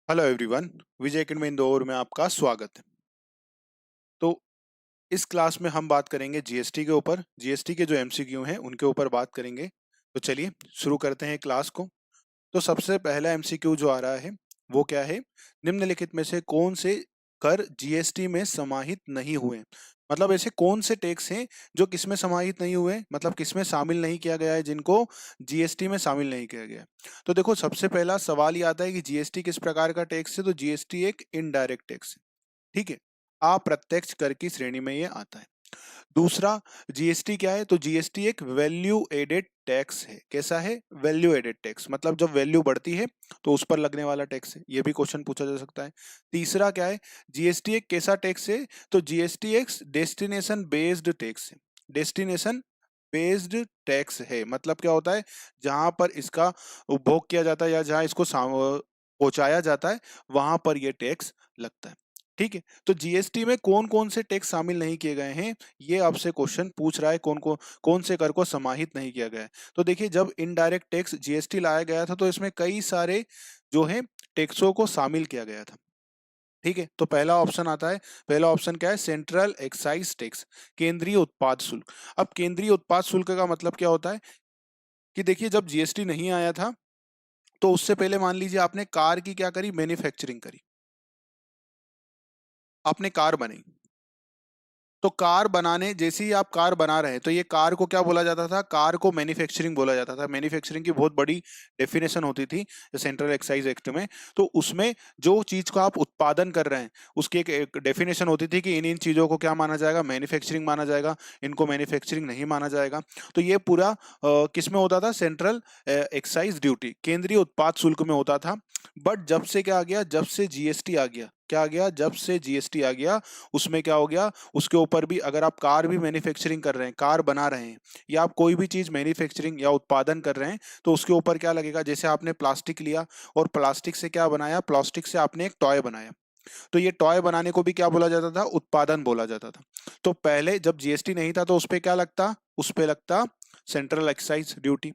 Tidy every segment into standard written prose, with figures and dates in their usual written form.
Hello everyone. Vijay academy Indore में आपका स्वागत है। तो इस क्लास में हम बात करेंगे जीएसटी के ऊपर। जीएसटी के जो एमसीक्यू हैं उनके ऊपर बात करेंगे। तो चलिए शुरू करते हैं क्लास को। तो सबसे पहला एमसीक्यू जो आ रहा है वो क्या है? निम्नलिखित में से कौन से कर जीएसटी में समाहित नहीं हुए? मतलब ऐसे कौन से टैक्स हैं जो किसमें समाहित नहीं हुए, मतलब किसमें शामिल नहीं किया गया है, जिनको जीएसटी में शामिल नहीं किया गया है। तो देखो, सबसे पहला सवाल ये आता है कि जीएसटी किस प्रकार का टैक्स है। तो जीएसटी एक इनडायरेक्ट टैक्स है। ठीक है, अप्रत्यक्ष कर की श्रेणी में ये आता है। दूसरा, जीएसटी क्या है? तो जीएसटी एक वैल्यू एडेड टैक्स है। कैसा है? वैल्यू एडेड टैक्स, मतलब जब वैल्यू बढ़ती है तो उस पर लगने वाला टैक्स है। ये भी क्वेश्चन पूछा जा सकता है। तीसरा क्या है? जीएसटी एक कैसा टैक्स है? तो जीएसटी एक डेस्टिनेशन बेस्ड टैक्स है। डेस्टिनेशन बेस्ड टैक्स है, मतलब क्या होता है? जहां पर इसका उपभोग किया जाता है या जहां इसको पहुंचाया जाता है, वहां पर यह टैक्स लगता है। ठीक है, तो जीएसटी में कौन कौन से टैक्स शामिल नहीं किए गए हैं, ये आपसे क्वेश्चन पूछ रहा है। कौन से कर को समाहित नहीं किया गया है? तो देखिए, जब इनडायरेक्ट टैक्स जीएसटी लाया गया था तो इसमें कई सारे जो है टैक्सों को शामिल किया गया था। ठीक है, तो पहला ऑप्शन आता है। पहला ऑप्शन क्या है? सेंट्रल एक्साइज टैक्स, केंद्रीय उत्पाद शुल्क। अब केंद्रीय उत्पाद शुल्क का मतलब क्या होता है कि देखिए, जब जीएसटी नहीं आया था तो उससे पहले मान लीजिए आपने कार की क्या करी? मैन्युफैक्चरिंग करी। आपने कार बनाई। तो कार बनाने, जैसे ही आप कार बना रहे हैं, तो ये कार को क्या बोला जाता था? कार को मैन्युफैक्चरिंग बोला जाता था। मैन्युफैक्चरिंग की बहुत बड़ी डेफिनेशन होती थी सेंट्रल एक्साइज एक्ट में। तो उसमें जो चीज को आप उत्पादन कर रहे हैं उसकी एक डेफिनेशन होती थी कि इन इन चीजों को क्या माना जाएगा? मैन्युफैक्चरिंग माना जाएगा, इनको मैन्युफैक्चरिंग नहीं माना जाएगा। तो ये पूरा किस में होता था? सेंट्रल एक्साइज ड्यूटी, केंद्रीय उत्पाद शुल्क में होता था। बट जब से क्या आ गया? जब से जीएसटी आ गया। क्या आ गया? जब से जीएसटी आ गया, उसमें क्या हो गया? उसके ऊपर भी, अगर आप कार भी मैन्युफैक्चरिंग कर रहे हैं, कार बना रहे हैं, या आप कोई भी चीज मैन्युफैक्चरिंग या उत्पादन कर रहे हैं, तो उसके ऊपर क्या लगेगा? जैसे आपने प्लास्टिक लिया और प्लास्टिक से क्या बनाया? प्लास्टिक से आपने एक टॉय बनाया। तो ये टॉय बनाने को भी क्या बोला जाता था? उत्पादन बोला जाता था। तो पहले जब जीएसटी नहीं था तो उस पे क्या लगता? उस पे लगता सेंट्रल एक्साइज ड्यूटी।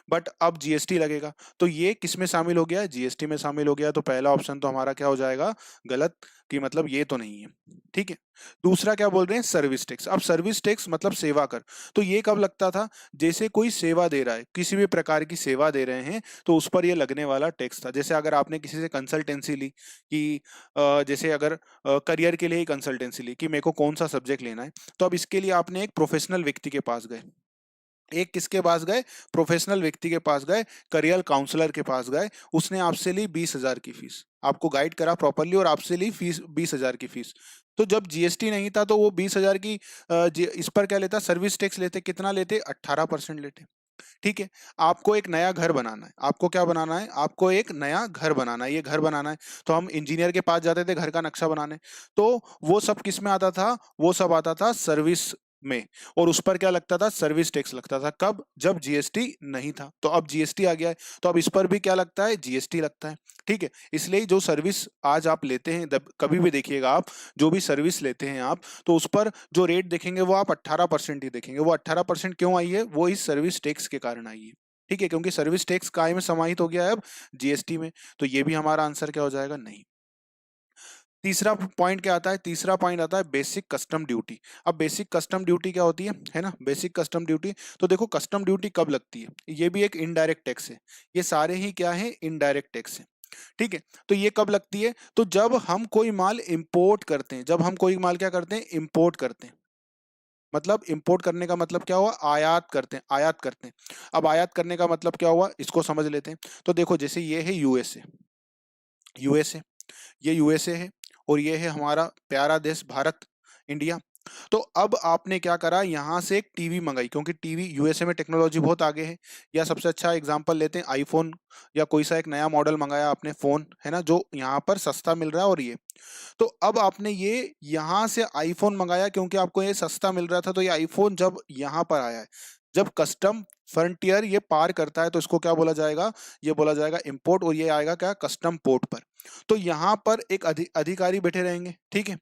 बट अब जीएसटी लगेगा, तो ये किस में शामिल हो गया? जीएसटी में शामिल हो गया। तो पहला ऑप्शन तो हमारा क्या हो जाएगा? गलत, कि मतलब ये तो नहीं है। ठीक है। दूसरा क्या बोल रहे हैं? Service tax. अब सर्विस टैक्स मतलब सेवा कर। तो ये कब लगता था? जैसे कोई सेवा दे रहा है, किसी भी प्रकार की सेवा दे रहे हैं, तो उस पर ये लगने वाला टैक्स था। जैसे अगर आपने किसी से कंसल्टेंसी ली कि जैसे अगर करियर के लिए ही कंसल्टेंसी ली कि मेरे को कौन सा सब्जेक्ट लेना है, तो अब इसके लिए आपने एक प्रोफेशनल व्यक्ति के पास गए। एक किसके पास गए? प्रोफेशनल व्यक्ति के पास गए, करियर काउंसलर के पास गए। उसने आपसे ली 20,000 की फीस, आपको गाइड करा प्रॉपरली और आपसे ली फीस 20,000 की फीस। तो जब जीएसटी नहीं था तो वो 20,000 की इस पर क्या लेता? सर्विस टैक्स लेते। कितना लेते? 18% लेते। ठीक है। आपको एक नया घर बनाना है। आपको क्या बनाना है? आपको एक नया घर बनाना है। ये घर बनाना है, तो हम इंजीनियर के पास जाते थे घर का नक्शा बनाने। तो वो सब किस में आता था? वो सब आता था सर्विस में। और उस पर क्या लगता था? सर्विस टैक्स लगता था। कब? जब जीएसटी नहीं था। तो अब जीएसटी आ गया है, तो अब इस पर भी क्या लगता है? जीएसटी लगता है। ठीक है। इसलिए जो सर्विस आज आप लेते हैं, कभी भी देखिएगा आप, जो भी सर्विस लेते हैं आप, तो उस पर जो रेट देखेंगे वो आप 18% ही देखेंगे। वो 18% क्यों आई है? वो इस सर्विस टैक्स के कारण आई है। ठीक है, क्योंकि सर्विस टैक्स काय में समाहित हो गया है अब? जीएसटी में। तो ये भी हमारा आंसर क्या हो जाएगा? नहीं। तीसरा पॉइंट क्या आता है? तीसरा पॉइंट आता है बेसिक कस्टम ड्यूटी। अब बेसिक कस्टम ड्यूटी क्या होती है ना? बेसिक कस्टम ड्यूटी, तो देखो कस्टम ड्यूटी कब लगती है? ये भी एक इनडायरेक्ट टैक्स है। ये सारे ही क्या है? इनडायरेक्ट टैक्स है। ठीक है। तो ये कब लगती है? तो जब हम कोई माल इंपोर्ट करते हैं। जब हम कोई माल क्या करते हैं? इंपोर्ट करते हैं। मतलब इंपोर्ट करने का मतलब क्या हुआ? आयात करते हैं। आयात करते हैं। अब आयात करने का मतलब क्या हुआ? इसको समझ लेते हैं। तो देखो, जैसे ये है यूएसए। यूएसए, ये यूएसए है, और ये है हमारा प्यारा देश भारत, इंडिया। तो अब आपने क्या करा? यहां से एक टीवी मंगाई, क्योंकि टीवी यूएसए में टेक्नोलॉजी बहुत आगे है। या सबसे अच्छा एग्जांपल लेते हैं आईफोन, या कोई सा एक नया मॉडल मंगाया आपने फोन, है ना, जो यहाँ पर सस्ता मिल रहा है। और ये, तो अब आपने ये यहाँ से आईफोन मंगाया क्योंकि आपको ये सस्ता मिल रहा था। तो ये आईफोन जब यहाँ पर आया है, जब कस्टम फ्रंटियर ये पार करता है, तो इसको क्या बोला जाएगा? ये बोला जाएगा इंपोर्ट। और ये आएगा क्या? कस्टम पोर्ट पर। तो यहाँ पर एक अधिकारी बैठे रहेंगे। ठीक है।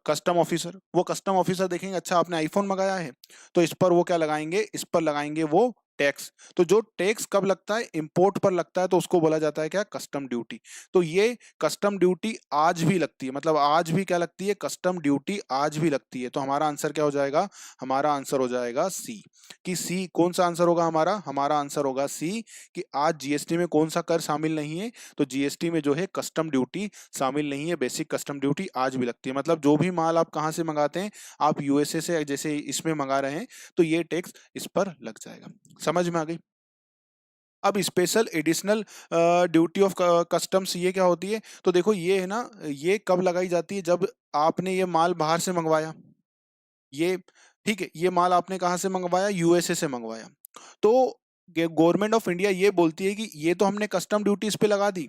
कस्टम ऑफिसर, वो कस्टम ऑफिसर देखेंगे अच्छा आपने आईफोन मंगाया है, तो इस पर वो क्या लगाएंगे? इस पर लगाएंगे वो टैक्स। तो जो टैक्स कब लगता है, इंपोर्ट पर लगता है, तो उसको बोला जाता है क्या, कस्टम ड्यूटी। तो ये कस्टम ड्यूटी आज भी लगती है, मतलब आज भी क्या लगती है, कस्टम ड्यूटी आज भी लगती है। तो हमारा आंसर क्या हो जाएगा, हमारा आंसर हो जाएगा सी। कि सी कौन सा आंसर होगा हमारा, हमारा आंसर होगा सी, कि आज जीएसटी में कौन सा कर शामिल नहीं है, तो जीएसटी में जो है कस्टम ड्यूटी शामिल नहीं है। बेसिक कस्टम ड्यूटी आज भी लगती है, मतलब जो भी माल आप कहाँ से मंगाते हैं, आप यूएसए से जैसे इसमें मंगा रहे हैं, तो ये टैक्स इस पर लग जाएगा। समझ में आ गई। अब special additional duty of customs ये क्या होती है, तो देखो ये है ना, ये कब लगाई जाती है, जब आपने ये माल बाहर से मंगवाया, ये ठीक है, ये माल आपने कहाँ से मंगवाया, यूएसए से मंगवाया। तो गवर्नमेंट ऑफ इंडिया ये बोलती है कि ये तो हमने कस्टम ड्यूटी इस पे लगा दी,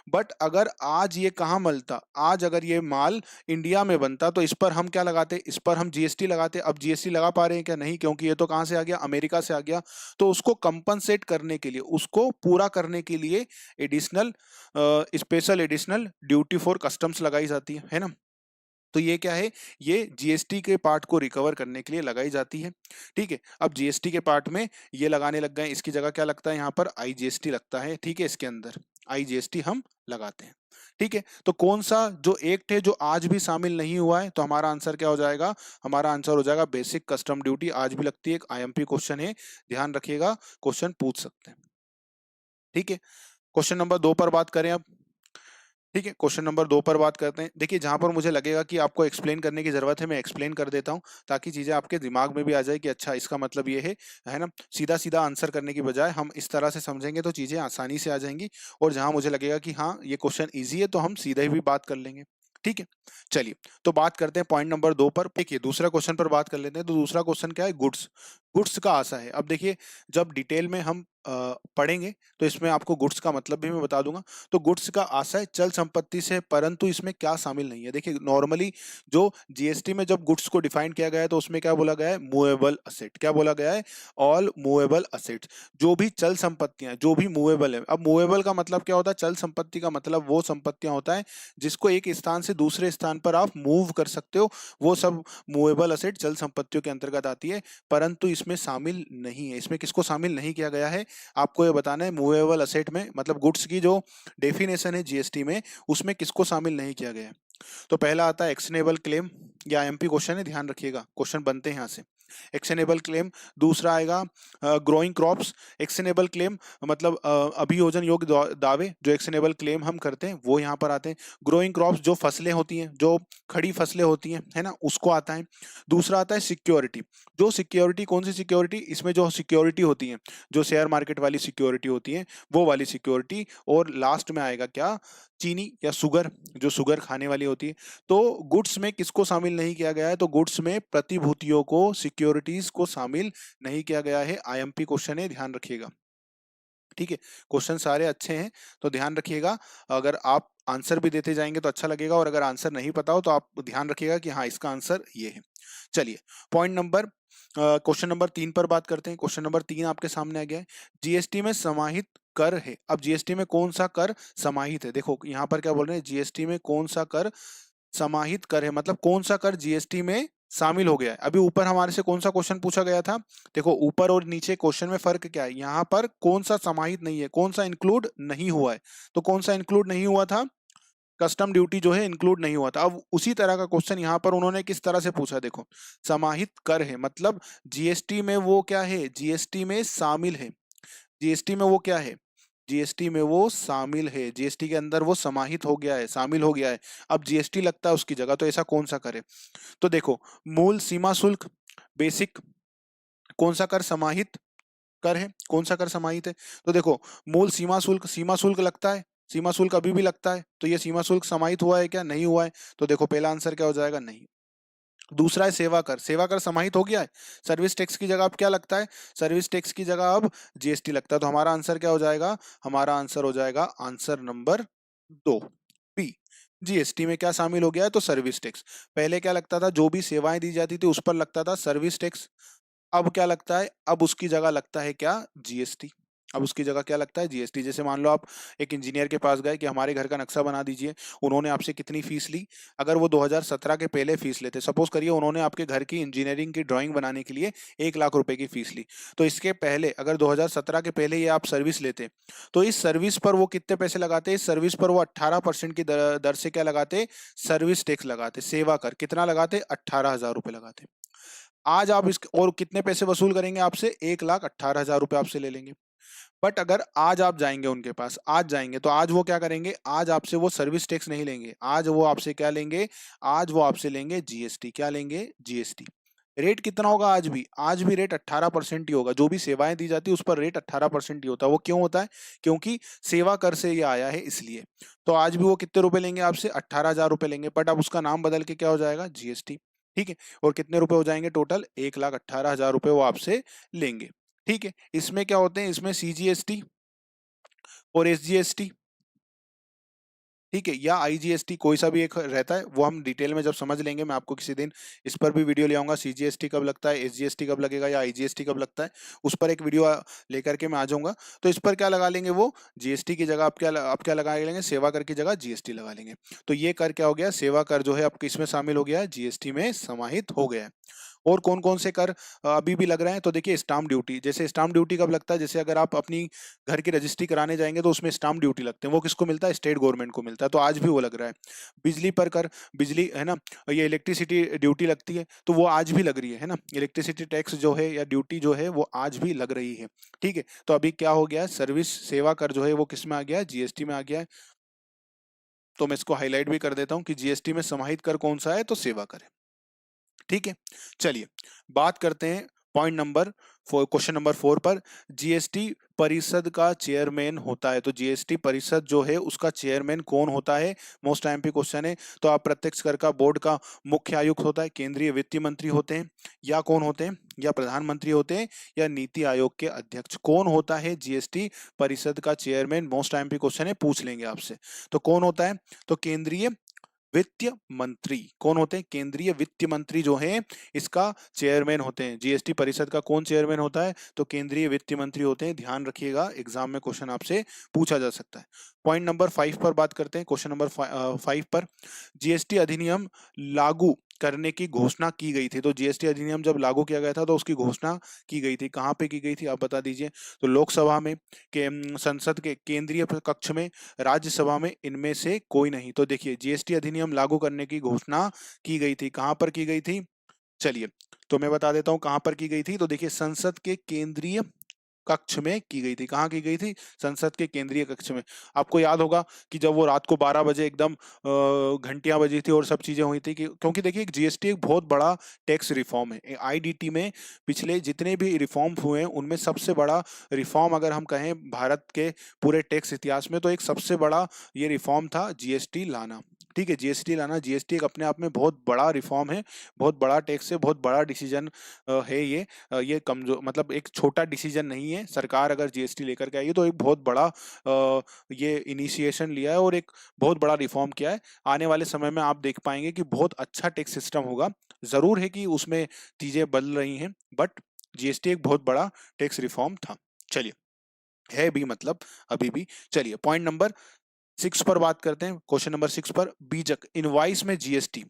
बट अगर आज ये कहाँ मिलता, आज अगर ये माल इंडिया में बनता, तो इस पर हम क्या लगाते, इस पर हम जीएसटी लगाते। अब जीएसटी लगा पा रहे हैं क्या, नहीं, क्योंकि ये तो कहाँ से आ गया, अमेरिका से आ गया। तो उसको कंपनसेट करने के लिए, उसको पूरा करने के लिए additional special additional duty for customs लगाई जाती है ना। तो ये क्या है, ये जीएसटी के पार्ट को रिकवर करने के लिए लगाई जाती है। ठीक है, अब जीएसटी के पार्ट में ये लगाने लग गए, इसकी जगह क्या लगता है, यहाँ पर आईजीएसटी लगता है। ठीक है, इसके अंदर आईजीएसटी हम लगाते हैं। ठीक है, तो कौन सा जो एक्ट है जो आज भी शामिल नहीं हुआ है, तो हमारा आंसर क्या हो जाएगा, हमारा आंसर हो जाएगा बेसिक कस्टम ड्यूटी, आज भी लगती है। एक आईएमपी क्वेश्चन है, ध्यान रखिएगा, क्वेश्चन पूछ सकते हैं। ठीक है, क्वेश्चन नंबर 2 पर बात करें अब। ठीक है, क्वेश्चन नंबर 2 पर बात करते हैं। देखिए, जहां पर मुझे लगेगा कि आपको एक्सप्लेन करने की जरूरत है, मैं एक्सप्लेन कर देता हूं, ताकि चीजें आपके दिमाग में भी आ जाए कि अच्छा इसका मतलब ये है ना। सीधा सीधा आंसर करने की बजाय हम इस तरह से समझेंगे तो चीजें आसानी से आ जाएंगी। और जहां मुझे लगेगा कि हाँ ये क्वेश्चन ईजी है, तो हम सीधे भी बात कर लेंगे। ठीक है, चलिए, तो बात करते हैं पॉइंट नंबर 2 पर। देखिए, दूसरा क्वेश्चन पर बात कर लेते हैं। तो दूसरा क्वेश्चन क्या है, गुड्स। गुड्स का आशा है। अब देखिए, जब डिटेल में हम पढ़ेंगे, तो इसमें आपको गुड्स का मतलब भी मैं बता दूंगा। तो गुड्स का आशय चल संपत्ति से, परंतु इसमें क्या शामिल नहीं है। देखिए, नॉर्मली जो जीएसटी में जब गुड्स को डिफाइन किया गया है, तो उसमें क्या बोला गया है, मूवेबल असेट। क्या बोला गया है, ऑल मूवेबल असेट्स। जो भी चल संपत्तियां, जो भी मूवेबल है। अब मूवेबल का मतलब क्या होता है, चल संपत्ति का मतलब वो संपत्तियां होता है जिसको एक स्थान से दूसरे स्थान पर आप मूव कर सकते हो, वो सब मूवेबल असेट चल संपत्तियों के अंतर्गत आती है। परंतु इसमें शामिल नहीं है। इसमें किसको शामिल नहीं किया गया है, आपको ये बताना है। मूवेबल असेट में मतलब गुड्स की जो डेफिनेशन है जीएसटी में, उसमें किसको शामिल नहीं किया गया है। तो पहला आता है एक्शनेबल क्लेम, या एमपी क्वेश्चन है, ध्यान रखिएगा, क्वेश्चन बनते हैं यहाँ से। Actionable claim. दूसरा आएगा ग्रोइंग क्रॉप्स। एक्शनेबल क्लेम मतलब अभियोजन योग्य दावे, जो एक्शनेबल क्लेम हम करते हैं वो यहाँ पर आते हैं। ग्रोइंग क्रॉप्स जो फसलें होती हैं, जो खड़ी फसलें होती हैं, है ना, उसको आता है। दूसरा आता है सिक्योरिटी। जो सिक्योरिटी, कौन सी सिक्योरिटी, इसमें जो सिक्योरिटी होती है, जो शेयर मार्केट वाली सिक्योरिटी होती है, वो वाली सिक्योरिटी। और लास्ट में आएगा क्या, चीनी या शुगर, जो शुगर खाने वाली होती है। तो गुड्स में किसको शामिल नहीं किया गया है, तो गुड्स में प्रतिभूतियों को, सिक्योरिटीज को शामिल नहीं किया गया है। आईएमपी क्वेश्चन है, ध्यान रखिएगा। ठीक है, क्वेश्चन सारे अच्छे हैं, तो ध्यान रखिएगा। अगर आप आंसर भी देते जाएंगे तो अच्छा लगेगा, और अगर आंसर नहीं पता हो तो आप ध्यान रखिएगा कि हाँ इसका आंसर ये है। चलिए, पॉइंट नंबर क्वेश्चन नंबर 3 पर बात करते हैं। क्वेश्चन नंबर 3 आपके सामने आ गया है। जीएसटी में समाहित कर है। अब जीएसटी में कौन सा कर समाहित है, देखो यहाँ पर क्या बोल रहे हैं, जीएसटी में कौन सा कर समाहित कर है, मतलब कौन सा कर जीएसटी में शामिल हो गया है। अभी ऊपर हमारे से कौन सा क्वेश्चन पूछा गया था, देखो ऊपर और नीचे क्वेश्चन में फर्क क्या है। यहाँ पर कौन सा समाहित नहीं है, कौन सा इंक्लूड नहीं हुआ है। तो कौन सा इंक्लूड नहीं हुआ था, कस्टम ड्यूटी जो है इंक्लूड नहीं हुआ था। अब उसी तरह का क्वेश्चन यहाँ पर उन्होंने किस तरह से पूछा, देखो, समाहित कर है मतलब जीएसटी में वो क्या है, जीएसटी में शामिल है। जीएसटी में वो क्या है, जीएसटी में वो शामिल है, जीएसटी के अंदर वो समाहित हो गया है, शामिल हो गया है। अब जीएसटी लगता है उसकी जगह, तो ऐसा कौन सा करे, तो देखो, मूल सीमा शुल्क, बेसिक, कौन सा कर समाहित कर है, कौन सा कर समाहित है, तो देखो, मूल सीमा शुल्क, सीमा शुल्क लगता है, सीमा शुल्क अभी भी लगता है। तो ये सीमा शुल्क समाहित हुआ है क्या, नहीं हुआ है। तो देखो पहला आंसर क्या हो जाएगा, नहीं। दूसरा है सेवा कर, सेवा कर समाहित हो गया है। सर्विस टैक्स की जगह अब क्या लगता है, सर्विस टैक्स की जगह अब जीएसटी लगता है। तो हमारा आंसर क्या हो जाएगा, हमारा आंसर हो जाएगा आंसर नंबर 2, बी। जीएसटी में क्या शामिल हो गया है, तो सर्विस टैक्स। पहले क्या लगता था, जो भी सेवाएं दी जाती थी उस पर लगता था सर्विस टैक्स। अब क्या लगता है, अब उसकी जगह लगता है क्या, जीएसटी। अब उसकी जगह क्या लगता है, जीएसटी। जैसे मान लो आप एक इंजीनियर के पास गए कि हमारे घर का नक्शा बना दीजिए, उन्होंने आपसे कितनी फीस ली, अगर वो 2017 के पहले फीस लेते, सपोज करिए उन्होंने आपके घर की इंजीनियरिंग की ड्राइंग बनाने के लिए 1 लाख रुपए की फीस ली, तो इसके पहले अगर 2017 के पहले ये आप सर्विस लेते, तो इस सर्विस पर वो कितने पैसे लगाते, इस सर्विस पर वो 18% की दर से क्या लगाते, सर्विस टैक्स लगाते, सेवा कर कितना लगाते, 18,000 रुपए लगाते। आज आप इस और कितने पैसे वसूल करेंगे आपसे, 1,18,000 रुपए आपसे ले लेंगे। बट अगर आज आप जाएंगे उनके पास, आज जाएंगे तो आज वो क्या करेंगे, आज आपसे वो सर्विस टैक्स नहीं लेंगे, आज वो आपसे क्या लेंगे, आज वो आपसे लेंगे जीएसटी। क्या लेंगे, जीएसटी। रेट कितना होगा, आज भी रेट 18% ही होगा, जो भी सेवाएं दी जाती है उस पर रेट 18% ही होता है। वो क्यों होता है, क्योंकि सेवा कर से ये आया है इसलिए। तो आज भी वो कितने रुपए लेंगे आपसे, 18,000 रुपए लेंगे, बट अब उसका नाम बदल के क्या हो जाएगा, जीएसटी। ठीक है, और कितने रुपए हो जाएंगे टोटल, 1,18,000 रुपए वो आपसे लेंगे। ठीक है, इसमें क्या होते हैं, इसमें सीजीएसटी और एसजीएसटी, ठीक है, या आईजीएसटी, कोई सा भी एक रहता है, वो हम डिटेल में जब समझ लेंगे, मैं आपको किसी दिन इस पर भी वीडियो ले आऊंगा, सीजीएसटी कब लगता है, एसजीएसटी कब लगेगा, या आईजीएसटी कब लगता है, उस पर एक वीडियो लेकर के मैं आ जाऊंगा। तो इस पर क्या लगा लेंगे, वो जीएसटी की जगह आप क्या लगा लेंगे, सेवा कर की जगह जीएसटी लगा लेंगे। तो ये कर क्या हो गया, सेवा कर जो है अब किस में शामिल हो गया है, जीएसटी में समाहित हो गया है। और कौन कौन से कर अभी भी लग रहे हैं, तो देखिए स्टाम्प ड्यूटी, जैसे स्टाम्प ड्यूटी कब लगता है, जैसे अगर आप अपनी घर की रजिस्ट्री कराने जाएंगे तो उसमें स्टाम्प ड्यूटी लगते हैं, वो किसको मिलता है, स्टेट गवर्नमेंट को मिलता है, तो आज भी वो लग रहा है। बिजली पर कर, बिजली है ना, ये इलेक्ट्रिसिटी ड्यूटी लगती है, तो वो आज भी लग रही है ना, इलेक्ट्रिसिटी टैक्स जो है या ड्यूटी जो है वो आज भी लग रही है। ठीक है, तो अभी क्या हो गया, सर्विस सेवा कर जो है वो किस में आ गया है, जीएसटी में आ गया है। तो मैं इसको हाईलाइट भी कर देता हूँ कि जीएसटी में समाहित कर कौन सा है, तो सेवा कर है। ठीक है, चलिए बात करते हैं पॉइंट नंबर क्वेश्चन नंबर 4 पर। जीएसटी परिषद का चेयरमैन होता है, तो जीएसटी परिषद जो है उसका चेयरमैन कौन होता है, मोस्ट एमपी क्वेश्चन है। तो अप्रत्यक्ष कर का बोर्ड का मुख्य आयुक्त होता है, केंद्रीय वित्त मंत्री होते हैं, या कौन होते हैं, या प्रधानमंत्री होते हैं, या नीति आयोग के अध्यक्ष, कौन होता है जीएसटी परिषद का चेयरमैन, मोस्ट एमपी क्वेश्चन है, पूछ लेंगे आपसे। तो कौन होता है, तो केंद्रीय वित्त मंत्री, कौन होते हैं, केंद्रीय वित्त मंत्री जो है इसका चेयरमैन होते हैं। जीएसटी परिषद का कौन चेयरमैन होता है, तो केंद्रीय वित्त मंत्री होते हैं, ध्यान रखिएगा, एग्जाम में क्वेश्चन आपसे पूछा जा सकता है। पॉइंट नंबर 5 पर बात करते हैं, क्वेश्चन नंबर 5 पर। जीएसटी अधिनियम लागू करने की घोषणा की गई थी, तो जीएसटी अधिनियम जब लागू किया गया था तो उसकी घोषणा की गई थी, कहाँ पे की गई थी आप बता दीजिए। तो लोकसभा में, के संसद के केंद्रीय कक्ष में, राज्यसभा में, इनमें से कोई नहीं। तो देखिए जीएसटी अधिनियम लागू करने की घोषणा की गई थी, कहां पर की गई थी, चलिए तो मैं बता देता हूं कहां पर की गई थी। तो देखिए संसद के केंद्रीय कक्ष में की गई थी, कहाँ की गई थी, संसद के केंद्रीय कक्ष में। आपको याद होगा कि जब वो रात को 12 बजे एकदम घंटियां बजी थी और सब चीजें हुई थी, कि क्योंकि देखिए जीएसटी एक बहुत बड़ा टैक्स रिफॉर्म है, आईडीटी में पिछले जितने भी रिफॉर्म हुए हैं उनमें सबसे बड़ा रिफॉर्म अगर हम कहें भारत के पूरे टैक्स इतिहास में, तो एक सबसे बड़ा ये रिफॉर्म था जीएसटी लाना। ठीक है, जीएसटी लाना, जीएसटी एक अपने आप में बहुत बड़ा रिफॉर्म है, बहुत बड़ा टैक्स है, बहुत बड़ा डिसीजन है ये कमजोर, मतलब एक छोटा डिसीजन नहीं है। सरकार अगर जीएसटी लेकर के आई है तो एक बहुत बड़ा ये इनिशिएशन लिया है और एक बहुत बड़ा रिफॉर्म किया है। आने वाले समय में आप देख पाएंगे कि बहुत अच्छा टैक्स सिस्टम होगा। जरूर है कि उसमें चीजें बदल रही हैं, बट जीएसटी एक बहुत बड़ा टैक्स रिफॉर्म था। चलिए, है भी मतलब अभी भी। चलिए पॉइंट नंबर 6 पर बात करते हैं, क्वेश्चन नंबर 6 पर। बीजक इनवाइस में जीएसटी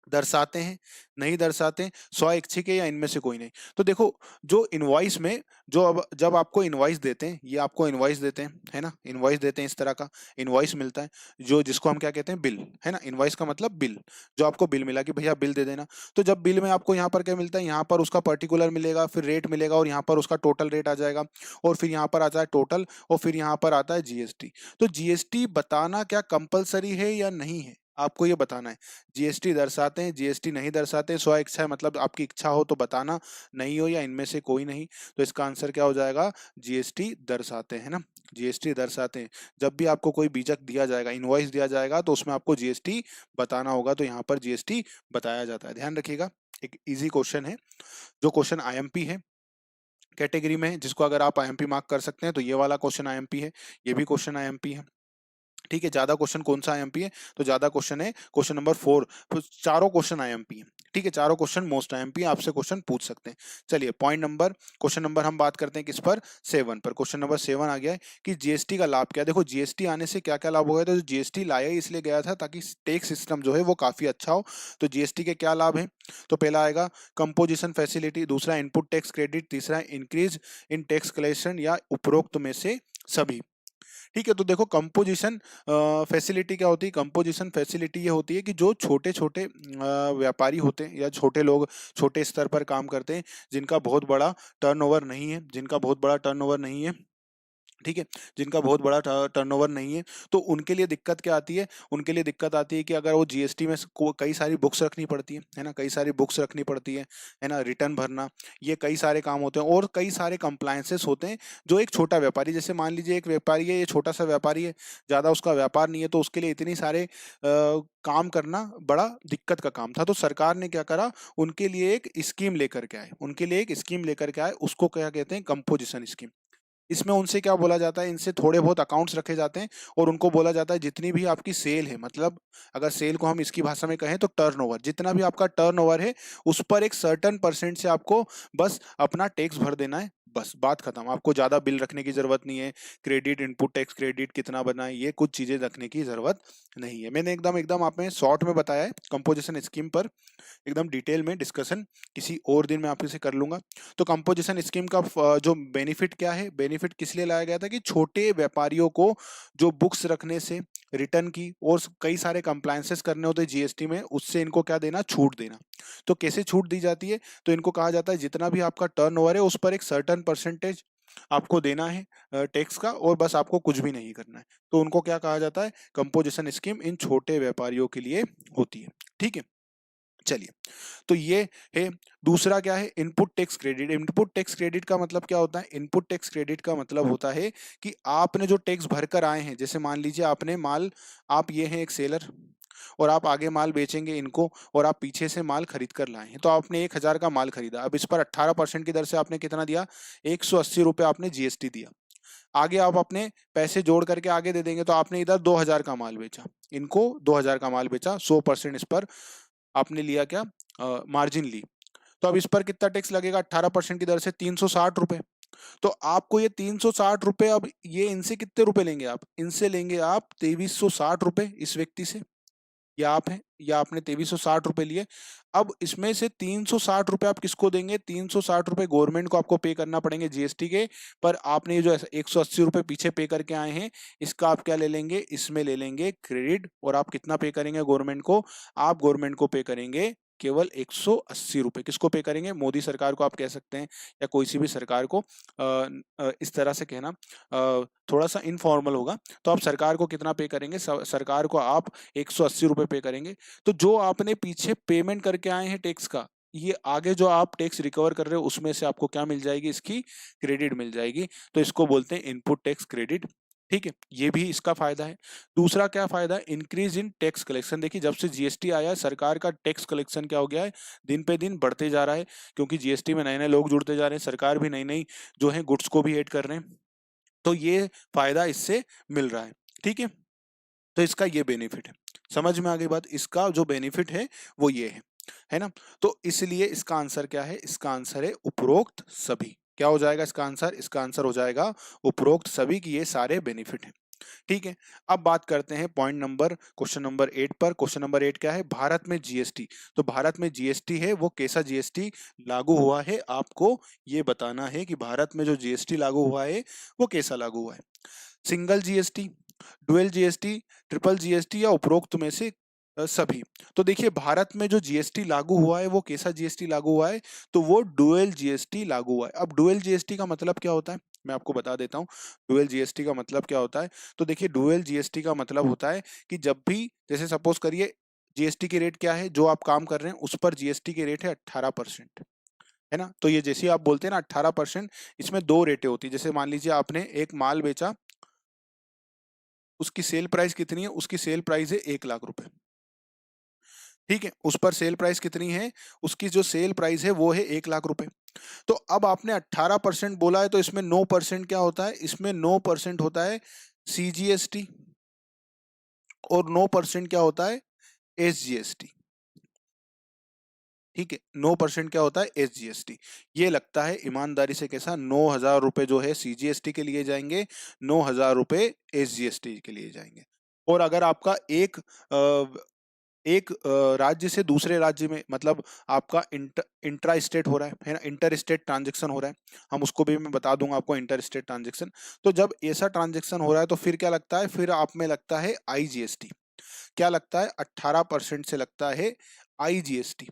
दर्शाते हैं, नहीं दर्शाते, स्वैच्छिक है या इनमें से कोई नहीं। तो देखो, जो इनवॉइस में, जो अब जब आपको इनवॉइस देते हैं, ये आपको इनवॉइस देते हैं, है ना, इनवॉइस देते हैं, इस तरह का इनवॉइस मिलता है, जो जिसको हम क्या कहते हैं, बिल, है ना। इनवॉइस का मतलब बिल, जो आपको बिल मिला कि भैया बिल दे देना। तो जब बिल में आपको यहाँ पर क्या मिलता है, यहाँ पर उसका पर्टिकुलर मिलेगा, फिर रेट मिलेगा, और यहाँ पर उसका टोटल रेट आ जाएगा, और फिर यहाँ पर आता है टोटल, और फिर यहाँ पर आता है जीएसटी। तो जीएसटी बताना क्या कंपलसरी है या नहीं है, आपको ये बताना है। जीएसटी दर्शाते हैं, जीएसटी नहीं दर्शाते, स्व इच्छा है, मतलब आपकी इच्छा हो तो बताना, नहीं हो या इनमें से कोई नहीं। तो इसका आंसर क्या हो जाएगा, जीएसटी दर्शाते हैं ना, जीएसटी दर्शाते हैं। जब भी आपको कोई बीजक दिया जाएगा, इनवॉइस दिया जाएगा, तो उसमें आपको जीएसटी बताना होगा, तो यहाँ पर जीएसटी बताया जाता है, ध्यान रखिएगा। एक इजी क्वेश्चन है, जो क्वेश्चन आईएमपी है कैटेगरी में है, जिसको अगर आप आईएमपी मार्क कर सकते हैं, तो ये वाला क्वेश्चन आईएमपी है, ये भी क्वेश्चन आईएमपी है। ठीक है, ज्यादा क्वेश्चन कौन सा आईएमपी है, तो ज्यादा क्वेश्चन है क्वेश्चन नंबर 4। तो चारों क्वेश्चन आईएमपी है। ठीक है, चारों क्वेश्चन मोस्ट आईएमपी आपसे क्वेश्चन पूछ सकते हैं। चलिए क्वेश्चन नंबर हम बात करते हैं किस पर, 7 पर। क्वेश्चन नंबर 7 आ गया है कि जीएसटी का लाभ क्या है। देखो जीएसटी आने से क्या क्या लाभ हो गया, तो जीएसटी लाया ही इसलिए गया था ताकि टैक्स सिस्टम जो है वो काफी अच्छा हो। तो जीएसटी के क्या लाभ है, तो पहला आएगा कंपोजिशन फैसिलिटी, दूसरा इनपुट टैक्स क्रेडिट, तीसरा इंक्रीज इन टैक्स कलेक्शन या उपरोक्त में से सभी। ठीक है, तो देखो कंपोजिशन फैसिलिटी क्या होती है, कंपोजिशन फैसिलिटी ये होती है कि जो छोटे छोटे व्यापारी होते हैं या छोटे लोग छोटे स्तर पर काम करते हैं, जिनका बहुत बड़ा टर्नओवर नहीं है, जिनका बहुत बड़ा टर्नओवर नहीं है, ठीक है, जिनका बहुत बड़ा टर्नओवर नहीं है, तो उनके लिए दिक्कत क्या आती है, उनके लिए दिक्कत आती है कि अगर वो जीएसटी में कई सारी बुक्स रखनी पड़ती है ना, कई सारी बुक्स रखनी पड़ती है ना, रिटर्न भरना, ये कई सारे काम होते हैं और कई सारे कंप्लायंसेस होते हैं। जो एक छोटा व्यापारी, जैसे मान लीजिए एक व्यापारी है, ये छोटा सा व्यापारी है, ज़्यादा उसका व्यापार नहीं है, तो उसके लिए इतनी सारे काम करना बड़ा दिक्कत का काम था। तो सरकार ने क्या करा, उनके लिए एक स्कीम लेकर के आए, उनके लिए एक स्कीम लेकर के आए, उसको क्या कहते हैं, कंपोजिशन स्कीम। इसमें उनसे क्या बोला जाता है, इनसे थोड़े बहुत अकाउंट्स रखे जाते हैं और उनको बोला जाता है जितनी भी आपकी सेल है, मतलब अगर सेल को हम इसकी भाषा में कहें तो टर्नओवर, जितना भी आपका टर्नओवर है उस पर एक सर्टेन परसेंट से आपको बस अपना टैक्स भर देना है, बस बात खत्म। आपको ज्यादा बिल रखने की जरूरत नहीं है, क्रेडिट इनपुट टैक्स क्रेडिट कितना बना है, ये कुछ चीजें रखने की जरूरत नहीं है। मैंने एकदम एकदम आप में शॉर्ट में बताया है कंपोजिशन स्कीम पर, एकदम डिटेल में डिस्कशन किसी और दिन मैं आपसे कर लूंगा। तो कंपोजिशन स्कीम का जो बेनिफिट क्या है, बेनिफिट किस लिए लाया गया था कि छोटे व्यापारियों को जो बुक्स रखने से, रिटर्न की और कई सारे कंप्लायंसेस करने होते हैं जीएसटी में, उससे इनको क्या देना, छूट देना। तो कैसे छूट दी जाती है, तो इनको कहा जाता है जितना भी आपका टर्नओवर है उस पर एक सर्टेन परसेंटेज आपको देना है टैक्स का, और बस आपको कुछ भी नहीं करना है। तो उनको क्या कहा जाता है, कंपोजिशन स्कीम इन छोटे व्यापारियों के लिए होती है। ठीक है, चलिए, तो ये है। दूसरा क्या है, input tax credit. Input tax credit का मतलब क्या होता है, इनपुट टैक्स क्रेडिट का मतलब होता है कि आपने जो टैक्स भर कर आए हैं, जैसे मान लीजिए आपने माल, आप ये हैं एक सेलर और आप आगे माल बेचेंगे इनको, और आप पीछे से माल खरीद कर लाए हैं, तो आपने 1,000 का माल खरीदा, अब इस पर 18% की दर से आपने कितना दिया, 180 रुपये आपने जीएसटी दिया। आगे आप अपने पैसे जोड़ करके आगे दे देंगे, तो आपने इधर 2,000 का माल बेचा, इनको 2,000 का माल बेचा, 100% इस पर आपने लिया क्या, मार्जिन ली। तो अब इस पर कितना टैक्स लगेगा, 18% की दर से 360 रुपए। तो आपको ये 360 रुपए, अब ये इनसे कितने रुपए लेंगे, आप इनसे लेंगे आप 2,360 रुपए इस व्यक्ति से, या आप हैं, या आपने 2,360 रुपए लिए। अब इसमें से 360 रुपए आप किसको देंगे, 360 रुपए गवर्नमेंट को आपको पे करना पड़ेंगे जीएसटी के। पर आपने ये जो 180 रुपए पीछे पे करके आए हैं, इसका आप क्या ले लेंगे, इसमें ले लेंगे क्रेडिट, और आप कितना पे करेंगे गवर्नमेंट को, आप गवर्नमेंट को पे करेंगे केवल 180 रुपए। किसको पे करेंगे, मोदी सरकार को आप कह सकते हैं, या कोई सी भी सरकार को। इस तरह से कहना थोड़ा सा इनफॉर्मल होगा। तो आप सरकार को कितना पे करेंगे, सरकार को आप 180 रुपए पे करेंगे। तो जो आपने पीछे पेमेंट करके आए हैं टैक्स का, ये आगे जो आप टैक्स रिकवर कर रहे हो उसमें से आपको क्या मिल जाएगी, इसकी क्रेडिट मिल जाएगी। तो इसको बोलते हैं इनपुट टैक्स क्रेडिट। ठीक है, ये भी इसका फायदा है। दूसरा क्या फायदा है, इंक्रीज इन टैक्स कलेक्शन। देखिए जब से जीएसटी आया है, सरकार का टैक्स कलेक्शन क्या हो गया है, दिन पे दिन बढ़ते जा रहा है, क्योंकि जीएसटी में नए नए लोग जुड़ते जा रहे हैं, सरकार भी नई नई जो है गुड्स को भी ऐड कर रहे हैं। तो ये फायदा इससे मिल रहा है। ठीक है, तो इसका ये बेनिफिट है। समझ में आ गई बात, इसका जो बेनिफिट है वो ये है ना। तो इसलिए इसका आंसर क्या है, इसका आंसर है उपरोक्त सभी। क्या हो जाएगा इसका आंसर, इसका आंसर हो जाएगा उपरोक्त सभी की ये सारे बेनिफिट हैं। ठीक है, अब बात करते हैं पॉइंट नंबर क्वेश्चन नंबर 8 पर। क्वेश्चन नंबर 8 क्या है, भारत में जीएसटी। तो भारत में जीएसटी है वो कैसा जीएसटी लागू हुआ है, आपको ये बताना है कि भारत में जो जीएसटी लागू हुआ है वो कैसा लागू हुआ है। Single GST, dual GST, triple GST, या उपरोक्त में से सभी। तो देखिए भारत में जो जीएसटी लागू हुआ है वो कैसा जीएसटी लागू हुआ है, तो वो डुअल जीएसटी लागू हुआ है। अब डुअल जीएसटी का मतलब क्या होता है, मैं आपको बता देता हूँ डुअल जीएसटी का मतलब क्या होता है। तो देखिए डुअल जीएसटी का मतलब होता है कि जब भी, जैसे सपोज करिए, जीएसटी की रेट क्या है, जो आप काम कर रहे हैं उस पर जीएसटी की रेट है 18%, है ना। तो ये जैसे आप बोलते हैं ना 18%, इसमें दो रेटें होती है। जैसे मान लीजिए आपने एक माल बेचा, उसकी सेल प्राइस कितनी है, उसकी सेल प्राइस है 1,00,000 रुपए। ठीक है, उस पर सेल प्राइस कितनी है, उसकी जो सेल प्राइस है वो है 1,00,000 रुपए। तो अब आपने 18% बोला है, तो इसमें 9% क्या होता है, इसमें 9% होता है सीजीएसटी। और 9% क्या होता है, SGST। ठीक है, 9% क्या होता है, SGST। ये लगता है ईमानदारी से कैसा, 9,000 रुपए जो है CGST के लिए जाएंगे, 9,000 रुपए SGST के लिए जाएंगे। और अगर आपका एक राज्य से दूसरे राज्य में, मतलब आपका इंट्रा स्टेट हो रहा है ना, इंटर स्टेट ट्रांजेक्शन हो रहा है, हम उसको भी मैं बता दूंगा आपको, इंटर स्टेट ट्रांजेक्शन। तो जब ऐसा ट्रांजेक्शन हो रहा है तो फिर क्या लगता है, फिर आप में लगता है IGST। क्या लगता है, 18% से लगता है IGST।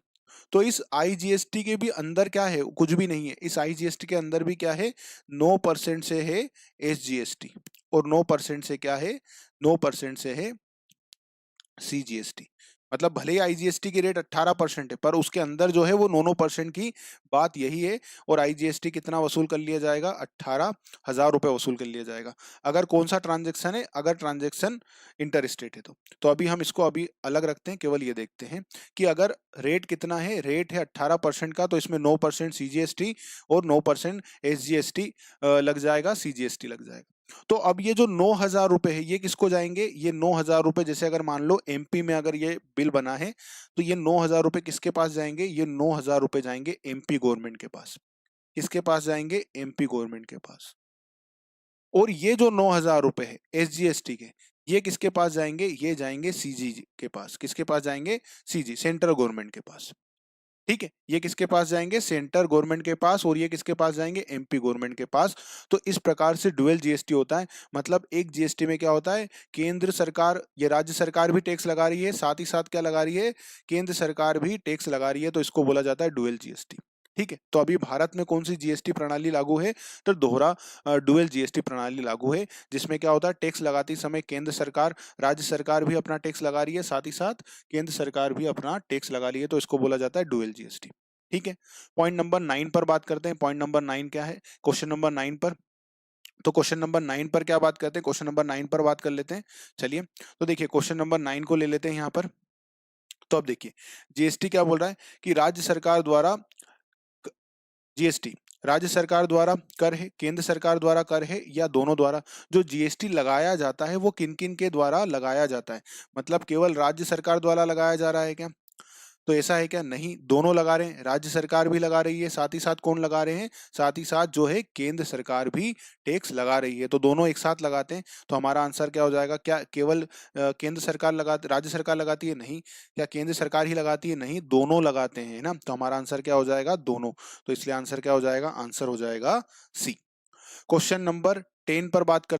तो इस IGST के भी अंदर क्या है, कुछ भी नहीं है, इस IGST के अंदर भी क्या है, 9% से है SGST, और 9% से क्या है, 9% से है CGST। मतलब भले ही IGST की रेट 18% है, पर उसके अंदर जो है वो 9% की बात यही है। और IGST कितना वसूल कर लिया जाएगा, 18,000 रुपए वसूल कर लिया जाएगा। अगर कौन सा ट्रांजेक्शन है, अगर ट्रांजेक्शन इंटर स्टेट है तो अभी हम इसको अभी अलग रखते हैं, केवल ये देखते हैं कि अगर रेट कितना है, रेट है 18% का, तो इसमें 9% CGST और 9% SGST लग जाएगा, CGST लग जाएगा। तो अब ये जो 9,000 रुपए है, ये किसको जाएंगे, ये 9,000 रुपए, जैसे अगर मान लो MP में अगर ये बिल बना है, तो ये 9,000 रुपए किसके पास जाएंगे, ये 9,000 रुपए जाएंगे MP गवर्नमेंट के पास। किसके पास जाएंगे, MP गवर्नमेंट के पास। और ये जो 9,000 रुपए है SGST के, ये किसके पास जाएंगे, ये जाएंगे CG के पास। किसके पास जाएंगे, CG, सेंट्रल गवर्नमेंट के पास। ठीक है, ये किसके पास जाएंगे, सेंटर गवर्नमेंट के पास, और ये किसके पास जाएंगे, MP गवर्नमेंट के पास। तो इस प्रकार से डुअल GST होता है। मतलब एक GST में क्या होता है, केंद्र सरकार, ये राज्य सरकार भी टैक्स लगा रही है, साथ ही साथ क्या लगा रही है, केंद्र सरकार भी टैक्स लगा रही है, तो इसको बोला जाता है डुअल GST। ठीक है, तो अभी भारत में कौन सी GST प्रणाली लागू है, तो दोहरा डुअल GST प्रणाली लागू है, जिसमें क्या होता है, टैक्स लगाती समय केंद्र सरकार, राज्य सरकार भी अपना टैक्स लगा रही है, साथ ही साथ केंद्र सरकार भी अपना टैक्स लगा रही है, तो इसको बोला जाता है डुअल GST। ठीक है, पॉइंट नंबर 9 पर बात करते हैं। पॉइंट नंबर 9 क्या है, क्वेश्चन नंबर 9 पर। तो क्वेश्चन नंबर 9 पर क्या बात करते हैं, क्वेश्चन नंबर 9 पर बात कर लेते हैं। चलिए, तो देखिए क्वेश्चन नंबर 9 को ले लेते हैं यहाँ पर। तो अब देखिए GST क्या बोल रहा है कि राज्य सरकार द्वारा, GST राज्य सरकार द्वारा कर है, केंद्र सरकार द्वारा कर है, या दोनों द्वारा। जो GST लगाया जाता है वो किन किन के द्वारा लगाया जाता है, मतलब केवल राज्य सरकार द्वारा लगाया जा रहा है क्या, तो ऐसा है क्या, नहीं, दोनों लगा रहे हैं, राज्य सरकार भी लगा रही है, साथ ही साथ कौन लगा रहे हैं, साथ ही साथ जो है केंद्र सरकार भी टैक्स लगा रही है, तो दोनों एक साथ लगाते हैं। तो हमारा आंसर क्या हो जाएगा, क्या केवल केंद्र सरकार लगाती, राज्य सरकार लगाती है, नहीं। क्या केंद्र सरकार ही लगाती है, नहीं, दोनों लगाते हैं ना, तो हमारा आंसर क्या हो जाएगा, दोनों। तो इसलिए आंसर क्या हो जाएगा, आंसर हो जाएगा C। क्वेश्चन नंबर 10 पर बात कर